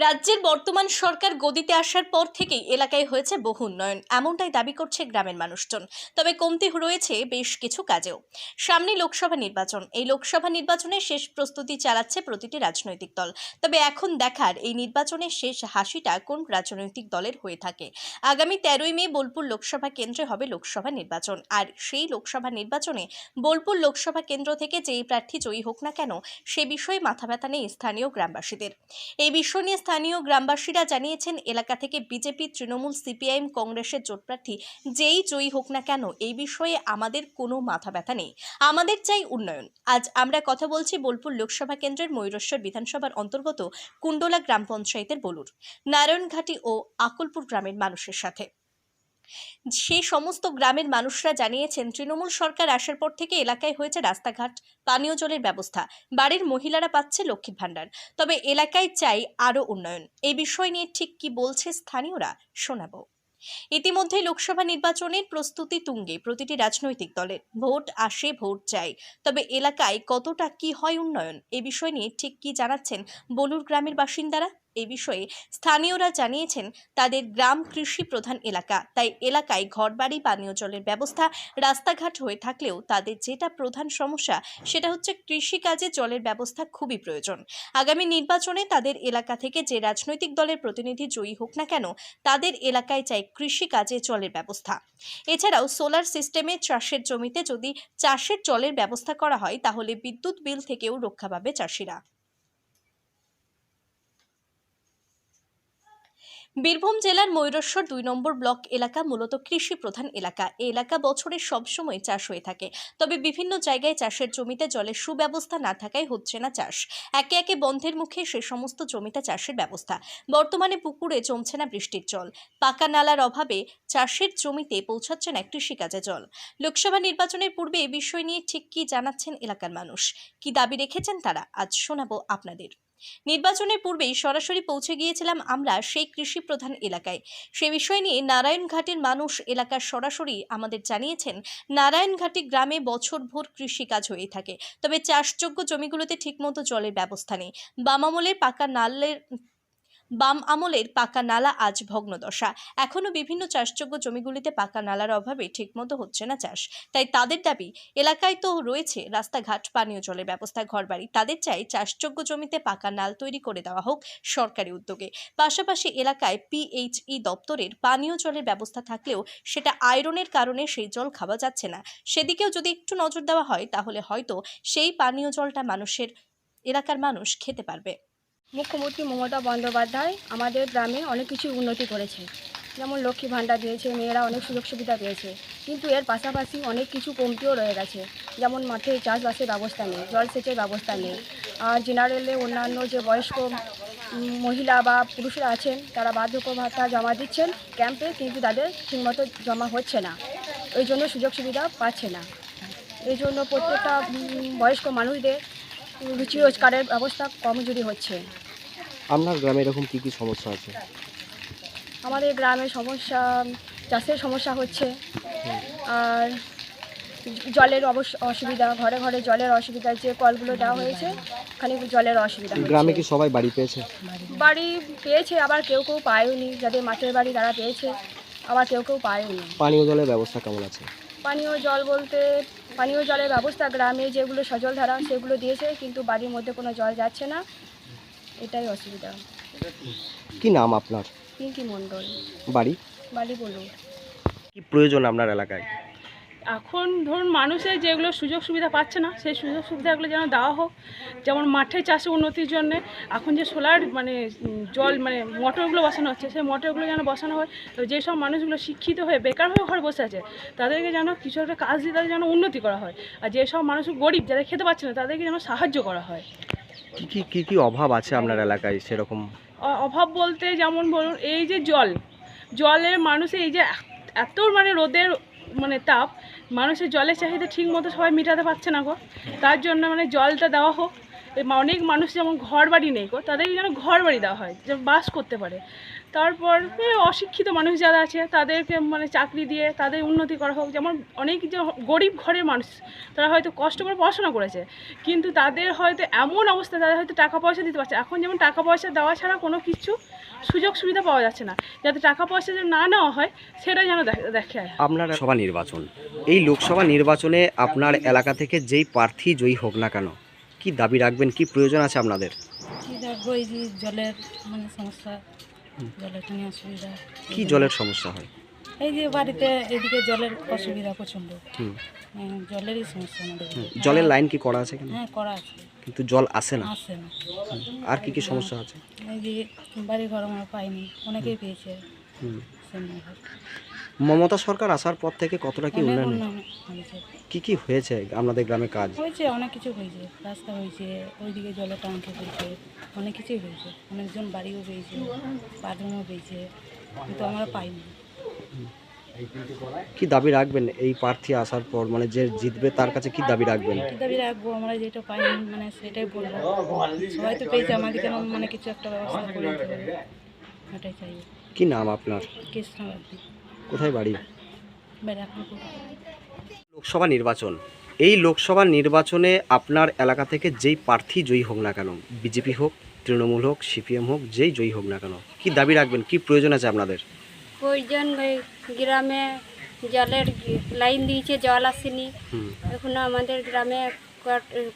রাজ্যের বর্তমান সরকার গদিতে আসার পর থেকেই এলাকায় হয়েছে বহু উন্নয়ন, এমনটাই দাবি করছে গ্রামের মানুষজন। তবে কমতি রয়েছে বেশ কিছু কাজেও। সামনে লোকসভা নির্বাচন, এই লোকসভা নির্বাচনের শেষ প্রস্তুতি চালাচ্ছে প্রতিটি রাজনৈতিক দল। তবে এখন দেখার এই নির্বাচনের শেষ হাসিটা কোন রাজনৈতিক দলের হয়ে থাকে। আগামী 13ই মে বোলপুর লোকসভা কেন্দ্রে হবে লোকসভা নির্বাচন, আর সেই লোকসভা নির্বাচনে বোলপুর লোকসভা কেন্দ্র থেকে যেই প্রার্থী জয়ী হোক না কেন, সে বিষয়ে মাথা ব্যথা নেই স্থানীয় গ্রামবাসীদের। এই বিষয় নিয়ে স্থানীয় গ্রামবাসীরা জানিয়েছেন, এলাকা থেকে বিজেপি, তৃণমূল, সিপিআইএম, কংগ্রেসের জোট প্রার্থী যেই জয়ী হোক না কেন, এই বিষয়ে আমাদের কোনো মাথা ব্যথা নেই। আমাদের চাই উন্নয়ন। আজ আমরা কথা বলছি বোলপুর লোকসভা কেন্দ্রের ময়ূরেশ্বর বিধানসভার অন্তর্গত কুণ্ডলা গ্রাম পঞ্চায়েতের বলুর, নারায়ণঘাটি ও আকলপুর গ্রামের মানুষের সাথে। সেই সমস্ত গ্রামের মানুষরা জানিয়েছেন, তৃণমূল সরকার আসার পর থেকে এলাকায় হয়েছে রাস্তাঘাট, পানীয় জলের ব্যবস্থা, বাড়ির মহিলারা পাচ্ছে লক্ষ্মীর ভাণ্ডার। তবে এলাকায় চাই আরও উন্নয়ন। এই বিষয় নিয়ে ঠিক কি বলছে স্থানীয়রা, শোনাবো। ইতিমধ্যে লোকসভা নির্বাচনের প্রস্তুতি তুঙ্গে প্রতিটি রাজনৈতিক দলের। ভোট আসে, ভোট চাই, তবে এলাকায় কতটা কি হয় উন্নয়ন, এই বিষয় নিয়ে ঠিক কি জানাচ্ছেন বলুর গ্রামের বাসিন্দারা। এই বিষয়ে স্থানীয়রা জানিয়েছেন, তাদের গ্রাম কৃষি প্রধান এলাকা, তাই এলাকায় ঘরবাড়ি, পানীয় জলের ব্যবস্থা, রাস্তাঘাট হয়ে থাকলেও তাদের যেটা প্রধান সমস্যা, সেটা হচ্ছে কৃষিকাজে জলের ব্যবস্থা খুবই প্রয়োজন। আগামী নির্বাচনে তাদের এলাকা থেকে যে রাজনৈতিক দলের প্রতিনিধি জয়ী হোক না কেন, তাদের এলাকায় চাই কৃষিকাজে জলের ব্যবস্থা। এছাড়াও সোলার সিস্টেমে চাষের জমিতে যদি চাষের জলের ব্যবস্থা করা হয়, তাহলে বিদ্যুৎ বিল থেকেও রক্ষা পাবে চাষিরা। বীরভূম জেলার ময়ূরেশ্বর 2 নম্বর ব্লক এলাকা মূলত কৃষি প্রধান এলাকা। এই এলাকা বছরের সবসময় চাষ হয়ে থাকে, তবে বিভিন্ন জায়গায় চাষের জমিতে জলের সুব্যবস্থা না থাকায় হচ্ছে না চাষ। একে একে বন্ধের মুখে সে সমস্ত জমিতে চাষের ব্যবস্থা। বর্তমানে পুকুরে জমছে না বৃষ্টির জল, পাকা নালার অভাবে চাষের জমিতে পৌঁছাচ্ছে না কৃষিকাজে জল। লোকসভা নির্বাচনের পূর্বে এই বিষয় নিয়ে ঠিক কি জানাচ্ছেন এলাকার মানুষ, কি দাবি রেখেছেন তারা, আজ শোনাবো আপনাদের। নির্বাচনের পূর্বেই সরাসরি পৌঁছে গিয়েছিলাম আমরা সেই কৃষি প্রধান এলাকায়। সে বিষয় নিয়ে নারায়ণঘাটের মানুষ এলাকার সরাসরি আমাদের জানিয়েছেন, নারায়ণঘাটি গ্রামে বছরভর কৃষিকাজ হয়ে থাকে, তবে চাষযোগ্য জমিগুলোতে ঠিকমতো জলের ব্যবস্থা নেই। বাম আমলের পাকা নালা আজ ভগ্নদশা। এখনো বিভিন্ন চাষযোগ্য জমিগুলিতে পাকা নালার অভাবে ঠিকমতো হচ্ছে না চাষ। তাই তাদের দাবি, এলাকায় তো রয়েছে রাস্তাঘাট, পানীয় জলের ব্যবস্থা, ঘরবাড়ি, তাদের চাই চাষযোগ্য জমিতে পাকা নাল তৈরি করে দেওয়া হোক সরকারি উদ্যোগে। পাশাপাশি এলাকায় পিএইচই দপ্তরের পানীয় জলের ব্যবস্থা থাকলেও সেটা আয়রনের কারণে সেই জল খাওয়া যাচ্ছে না। সেদিকেও যদি একটু নজর দেওয়া হয়, তাহলে হয়তো সেই পানীয় জলটা এলাকার মানুষ খেতে পারবে। মুখ্যমন্ত্রী মমতা বন্দ্যোপাধ্যায় আমাদের গ্রামে অনেক কিছু উন্নতি করেছে, যেমন লক্ষ্মী ভাণ্ডার দিয়েছে, মেয়েরা অনেক সুযোগ সুবিধা পেয়েছে। কিন্তু এর পাশাপাশি অনেক কিছু কমতিও রয়ে গেছে, যেমন মাঠে চাষবাসের ব্যবস্থা নেই, জলসেচের ব্যবস্থা নেই। আর জেনারেলে অন্যান্য যে বয়স্ক মহিলা বা পুরুষরা আছেন, তারা বার্ধক্য ভাতা জমা দিচ্ছেন ক্যাম্পে, কিন্তু তাদের ঠিকমতো জমা হচ্ছে না, ওই জন্য সুযোগ সুবিধা পাচ্ছে না। এই জন্য প্রত্যেকটা বয়স্ক মানুষদের রুচি রোজগারের ব্যবস্থা কমজোরি হচ্ছে। আপনার গ্রামে এরকম কি কি সমস্যা আছে? আমাদের গ্রামে সমস্যা, চাষের সমস্যা হচ্ছে, আর জলের অসুবিধা, ঘরে ঘরে জলের অসুবিধা। যে কলগুলো দেওয়া হয়েছে, ওখানে জলের অসুবিধা হচ্ছে। গ্রামে কি সবাই বাড়ি পেয়েছে? বাড়ি পেয়েছে, আবার কেউ কেউ পায়ওনি। যাদের মাঠের বাড়ি তারা পেয়েছে, আবার কেউ কেউ পায়ওনি। পানীয় জলের ব্যবস্থা কেমন আছে? পানীয় জল বলতে, পানীয় জলের ব্যবস্থা গ্রামে যেগুলো সজলধারা সেগুলো দিয়েছে, কিন্তু বাড়ির মধ্যে কোনো জল যাচ্ছে না, এটাই অসুবিধা। কি নাম আপনার? পিঙ্কি মণ্ডল। বাড়ি? বাড়ি বলুন। কি প্রয়োজন আপনার এলাকায়? এখন ধরুন মানুষের যেগুলো সুযোগ সুবিধা পাচ্ছে না, সেই সুযোগ সুবিধাগুলো যেন দেওয়া হোক। যেমন মাঠে চাষে উন্নতির জন্য এখন যে সোলার জল মোটরগুলো বসানো হচ্ছে, সেই মোটরগুলো যেন বসানো হয়। তো যেসব মানুষগুলো শিক্ষিত হয়ে বেকার হয়ে ঘরে বসে আছে, তাদেরকে যেন কিছু একটা কাজ দিয়ে তাদের যেন উন্নতি করা হয়। আর যেসব মানুষ গরিব, যারা খেতে পাচ্ছে না, তাদেরকে যেন সাহায্য করা হয়। কি অভাব আছে আপনার এলাকায় সেরকম? অভাব বলতে যেমন বলুন, এই যে জলের মানুষের এই যে এত রোদের তাপ, মানুষের জলের চাহিদা ঠিক মতো সবাই মেটাতে পারছে না গো। তার জন্য জলটা দেওয়া হোক অনেক মানুষ যেমন ঘর বাড়ি নেই তাদেরকে যেন ঘর বাড়ি দেওয়া হয়, যেন বাস করতে পারে। তারপর অশিক্ষিত মানুষ যারা আছে তাদেরকে মানে চাকরি দিয়ে তাদের উন্নতি করা হোক। যেমন অনেক যে গরিব ঘরের মানুষ, তারা হয়তো কষ্ট করে পড়াশোনা করেছে, কিন্তু তাদের হয়তো এমন অবস্থা, তাদের হয়তো টাকা পয়সা দিতে পারছে। এখন যেমন টাকা পয়সা দেওয়া ছাড়া কোনো কিছু সুযোগ সুবিধা পাওয়া যাচ্ছে না, যাতে টাকা পয়সা যেন না নেওয়া হয় সেটা যেন দেখে। আপনার সভা নির্বাচন, এই লোকসভা নির্বাচনে আপনার এলাকা থেকে যেই প্রার্থী জয়ী হোক না কেন, কি দাবি রাখবেন, কি প্রয়োজন আছে আপনাদের? কি দেখবো, এই যে জলের মানে সমস্যা, জলের কোনো অসুবিধা। কি জলের সমস্যা হয়? এই যে বাড়িতে এদিকে জলের অসুবিধা প্রচণ্ড, হুম। জলেরই সমস্যা আমাদের। জলের লাইন কি করা আছে কেন? হ্যাঁ, করা আছে, কিন্তু জল আসে না। আসে না। আর কি কি সমস্যা আছে? এই যে বাড়ি ঘর আমরা পাইনি, অনেকেই পেয়েছে। হুম। সেমনিভাবে মমতা সরকার আসার পর থেকে কতটা কি অনেক উন্নয়ন উন্নয়ন হয়েছে, কি হয়েছে আপনাদের গ্রামে কাজ? হয়েছে অনেক কিছু হয়েছে। রাস্তা হয়েছে, ওইদিকে জলের ট্যাঙ্কি হয়েছে, অনেক কিছুই হয়েছে। অনেকজন বাড়িও পেয়েছে, বাথরুমও পেয়েছে, কিন্তু আমরা পাইনি। কি দাবি রাখবেন এই প্রার্থী আসার পর, মানে যে জিতবে তার কাছে কি দাবি রাখবেন? কি দাবি রাখবো, আমরা যেটা পাইনি মানে সেটাই বলবো। সবাই তো পেয়েছে, আমাদের কেন মানে কিছু একটা ব্যবস্থা করে দিতে হবে, এটাই চাই। কি নাম আপনার? কৃষ্ণবাদী, কোথায় বাড়ি? ব্যারাকপুর। লোকসভা নির্বাচন, এই লোকসভা নির্বাচনে আপনার এলাকা থেকে যেই প্রার্থী জয়ী হোক না কেন, বিজেপি হোক, তৃণমূল হোক, সিপিএম হোক, যেই জয়ী হোক না কেন, কি দাবি রাখবেন, কি প্রয়োজন আছে আপনাদের? প্রয়োজন গ্রামে জলের লাইন দিয়েছে, জল আসেনি হুম। এখনো আমাদের গ্রামে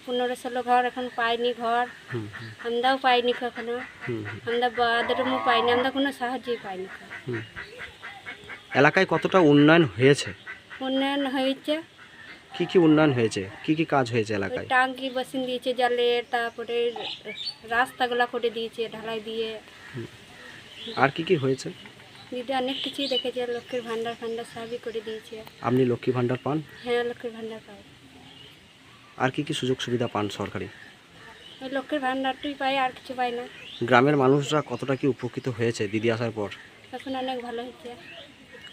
15-16 ঘর এখন পাইনি ঘর। হুম। আমরাও পাইনি কখনো, হুম। আমরা বাথরুমও পাইনি, আমরা কোনো সাহায্যই পাইনি। হুম। এলাকায় কতটা উন্নয়ন হয়েছে? উন্নয়ন হয়েছে, কি কি উন্নয়ন হয়েছে, কি কি কাজ হয়েছে ওই এলাকায়? টাঙ্কি বসিয়ে দিয়েছে জলের, তারপরে রাস্তাগুলো করে দিয়েছে ঢালাই দিয়ে। আর কি কি হয়েছে? দিদি অনেক কিছুই দেখেছে, লক্ষ্মীর ভান্ডার ফান্ডার সবই করে দিয়েছে। আপনি লক্ষ্মী ভাণ্ডার পান? হ্যাঁ, লক্ষ্মীর ভান্ডার পাই। আর কি কি সুযোগ সুবিধা পান সরকারি? ওই লক্ষ্মীর ভান্ডারটাই পাই, আর কিছু পাই না। গ্রামের মানুষরা কতটা কি উপকৃত হয়েছে দিদি আসার পর? এখন অনেক ভালো হয়েছে।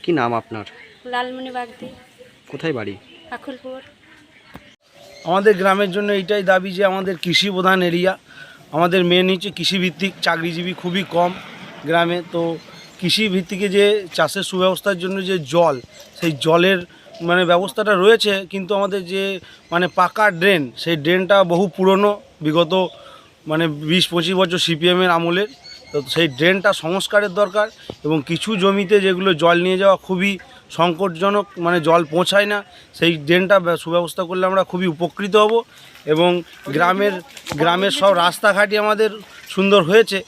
কি নাম আপনার? লালমণি বাগদি, কোথায় বাড়ি? আকুলপুর। আমাদের গ্রামের জন্য এইটাই দাবি যে আমাদের কৃষি প্রধান এরিয়া, আমাদের মেন হচ্ছে কৃষিভিত্তিক, চাকরিজীবী খুবই কম গ্রামে। তো কৃষি ভিত্তিকে যে চাষের সুব্যবস্থার জন্য যে জল, সেই জলের মানে ব্যবস্থাটা রয়েছে, কিন্তু আমাদের যে মানে পাকা ড্রেন, সেই ড্রেনটা বহু পুরনো, বিগত মানে 20-25 বছর সিপিএমের আমলের। তো সেই ড্রেনটা সংস্কারের দরকার, এবং কিছু জমিতে যেগুলো জল নিয়ে যাওয়া খুবই সংকটজনক, মানে জল পৌঁছায় না, সেই ড্রেনটা সুব্যবস্থা করলে আমরা খুবই উপকৃত হব। এবং গ্রামের সব রাস্তাঘাটই আমাদের সুন্দর হয়েছে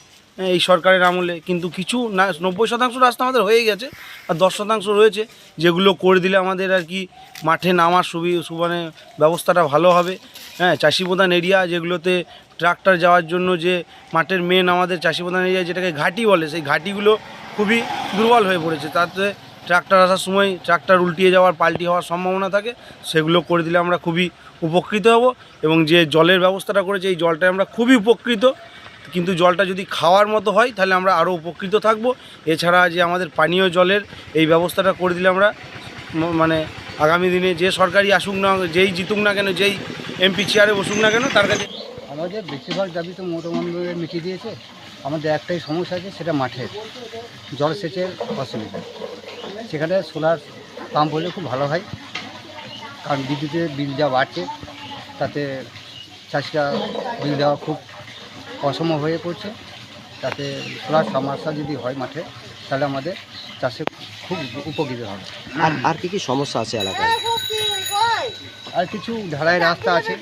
এই সরকারের আমলে, কিন্তু কিছু না 90% রাস্তা আমাদের হয়ে গেছে, আর 10% রয়েছে, যেগুলো করে দিলে আমাদের আর কি মাঠে নামার মানে ব্যবস্থাটা ভালো হবে। হ্যাঁ, চাষি প্রধান এরিয়া যেগুলোতে ট্রাক্টর যাওয়ার জন্য যে মাঠের মেন আমাদের চাষি প্রধান এরিয়া যেটাকে ঘাটি বলে, সেই ঘাটিগুলো খুবই দুর্বল হয়ে পড়েছে, তাতে ট্রাক্টর আসার সময় ট্রাক্টর উল্টিয়ে যাওয়ার, পাল্টি হওয়ার সম্ভাবনা থাকে। সেগুলো করে দিলে আমরা খুবই উপকৃত হব, এবং যে জলের ব্যবস্থাটা করেছে এই জলটায় আমরা খুবই উপকৃত, কিন্তু জলটা যদি খাওয়ার মতো হয় তাহলে আমরা আরও উপকৃত থাকব। এছাড়া যে আমাদের পানীয় জলের এই ব্যবস্থাটা করে দিলে আমরা মানে আগামী দিনে যে সরকারি আসুক না, যেই জিতুক না কেন, যেই এমপি চেয়ারে বসুক না কেন, তার কাছে আমাদের বেশিরভাগ দাবি তো মমতা বন্দ্যোপাধ্যায় মিটিয়ে দিয়েছে। আমাদের একটাই সমস্যা আছে, সেটা মাঠের জলসেচের অসুবিধা। সেখানে সোলার পাম্প হলে খুব ভালো হয়, কারণ বিদ্যুতের বিল যা বাড়ছে তাতে চাষিরা বিল দেওয়া খুব অসম্ভব হয়ে পড়ছে। তাতে সোলার সাবমার্সাল যদি হয় মাঠে, তাহলে আমাদের চাষে খুব উপকৃত হবে। আর কি কি সমস্যা আছে এলাকায়? আর কিছু ঢালাই রাস্তা আছে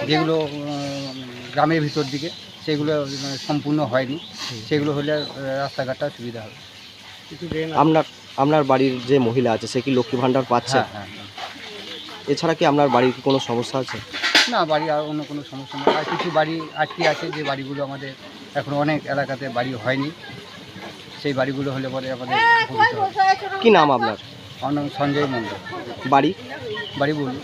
যেগুলো গ্রামের ভিতর দিকে, সেগুলো সম্পূর্ণ হয়নি, সেগুলো হলে রাস্তাঘাটটা সুবিধা হবে। আপনার বাড়ির যে মহিলা আছে সে কি লক্ষ্মী ভাণ্ডার পাচ্ছে? হ্যাঁ। এছাড়া কি আপনার বাড়ির কি কোনো সমস্যা আছে? না, বাড়ি আর অন্য কোনো সমস্যা নেই। আর কিছু বাড়ি আটকে আছে, যে বাড়িগুলো আমাদের এখন অনেক এলাকাতে বাড়ি হয়নি, সেই বাড়িগুলো হলে পরে আমাদের উপকৃত হবে। কি নাম আপনার? আমার নাম সঞ্জয় মন্ডল, বাড়ি? বাড়ি বলুন।